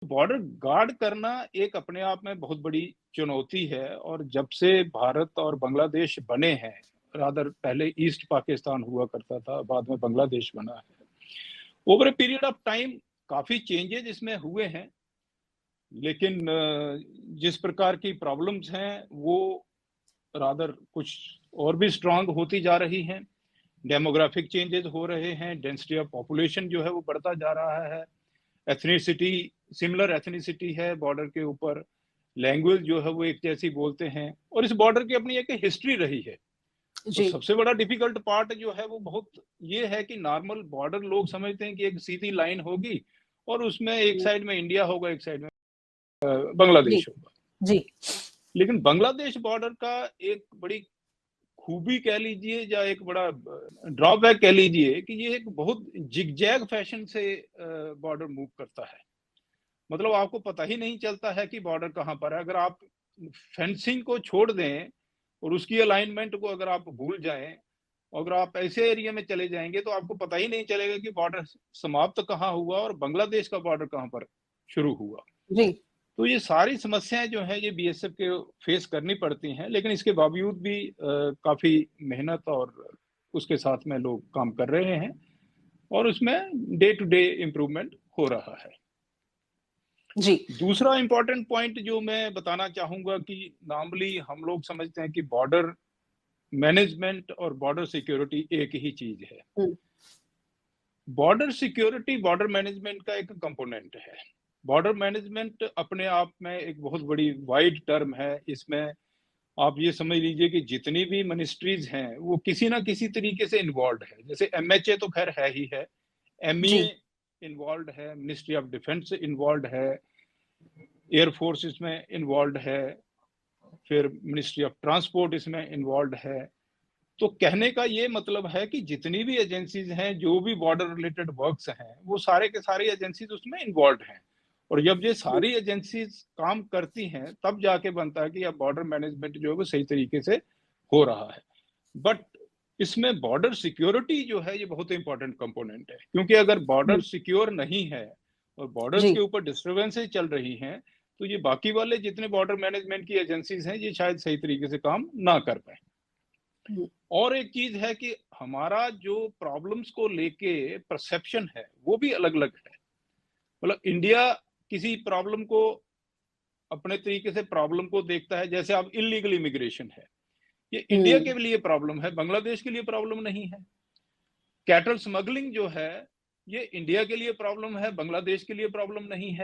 Border guard करना एक अपने आप में बहुत बड़ी चुनौती है और जब से भारत और बांग्लादेश बने हैं, रादर पहले ईस्ट पाकिस्तान हुआ करता था, बाद में बांग्लादेश बना है। Over a period of time काफ़ी चेंजेज़ इसमें हुए हैं, लेकिन जिस प्रकार की प्रॉब्लम्स हैं, वो रादर कुछ और भी स्ट्रॉन्ग होती जा रही हैं। डेमोग्राफिक चेंजेज़ हो रहे हैं, डेंसिटी ऑफ पॉपुलेशन जो है वो बढ़ता जा रहा है। एथनिसिटी सिमिलर एथनिसिटी है बॉर्डर के ऊपर, लैंग्वेज जो है वो एक जैसी बोलते हैं और इस बॉर्डर की अपनी एक हिस्ट्री रही है। तो जी। सबसे बड़ा डिफिकल्ट पार्ट जो है वो बहुत ये है कि नॉर्मल बॉर्डर लोग समझते हैं कि एक सीधी लाइन होगी और उसमें एक हुँ, साइड में इंडिया होगा, एक साइड में जी, बांग्लादेश होगा। जी, लेकिन बांग्लादेश बॉर्डर का एक बड़ी खूबी कह लीजिए या एक बड़ा ड्रॉबैक कह लीजिए कि ये एक बहुत जिगजैग फैशन से बॉर्डर मूव करता है। मतलब आपको पता ही नहीं चलता है कि बॉर्डर कहाँ पर है। अगर आप फेंसिंग को छोड़ दें और उसकी अलाइनमेंट को अगर आप भूल जाएं, अगर आप ऐसे एरिया में चले जाएंगे तो आपको पता ही नहीं चलेगा कि बॉर्डर समाप्त कहाँ हुआ और बांग्लादेश का बॉर्डर कहाँ पर शुरू हुआ। जी। तो ये सारी समस्याएं जो है ये बीएसएफ के फेस करनी पड़ती हैं, लेकिन इसके बावजूद भी काफी मेहनत और उसके साथ में लोग काम कर रहे हैं और उसमें डे टू डे इम्प्रूवमेंट हो रहा है। जी। दूसरा इम्पोर्टेंट पॉइंट जो मैं बताना चाहूँगा कि नॉर्मली हम लोग समझते हैं कि बॉर्डर मैनेजमेंट और बॉर्डर सिक्योरिटी एक ही चीज़ है। हुँ, बॉर्डर सिक्योरिटी बॉर्डर मैनेजमेंट का एक कंपोनेंट है। बॉर्डर मैनेजमेंट अपने आप में एक बहुत बड़ी वाइड टर्म है। इसमें आप ये समझ लीजिए कि जितनी भी मिनिस्ट्रीज़ हैं, वो किसी न किसी तरीके से इन्वॉल्व्ड है। जैसे एमएचए तो ख़ैर है ही है, जी, एमईए इन्वॉल्व्ड है, मिनिस्ट्री ऑफ डिफेंस इन्वॉल्व्ड है, एयर फोर्स इसमें इन्वॉल्व्ड है, फिर मिनिस्ट्री ऑफ ट्रांसपोर्ट इसमें इन्वॉल्व्ड है। तो कहने का ये मतलब है कि जितनी भी एजेंसीज हैं, जो भी बॉर्डर रिलेटेड वर्क्स हैं, वो सारे के सारे एजेंसीज उसमें इन्वॉल्व्ड हैं। और जब ये हुँ, सारी एजेंसीज काम करती हैं, तब जाके बनता है कि अब बॉर्डर मैनेजमेंट जो है वो सही तरीके से हो रहा है। बट इसमें बॉर्डर सिक्योरिटी जो है ये बहुत इंपॉर्टेंट कंपोनेंट है, क्योंकि अगर बॉर्डर हुँ, सिक्योर नहीं है और बॉर्डर्स जी, के ऊपर डिस्टर्बेंसेस चल रही हैं, तो ये बाकी वाले जितने बॉर्डर मैनेजमेंट की एजेंसीज हैं ये शायद सही तरीके से काम ना कर पाए। हुँ, और एक चीज है कि हमारा जो प्रॉब्लम्स को लेके परसेप्शन है वो भी अलग अलग है। मतलब इंडिया किसी प्रॉब्लम को अपने तरीके से प्रॉब्लम को देखता है। जैसे अब इलीगल इमिग्रेशन है, ये इंडिया हुँ। के लिए प्रॉब्लम है, बांग्लादेश के लिए प्रॉब्लम नहीं है। कैटल स्मगलिंग जो है ये इंडिया के लिए प्रॉब्लम है, बांग्लादेश के लिए प्रॉब्लम नहीं है।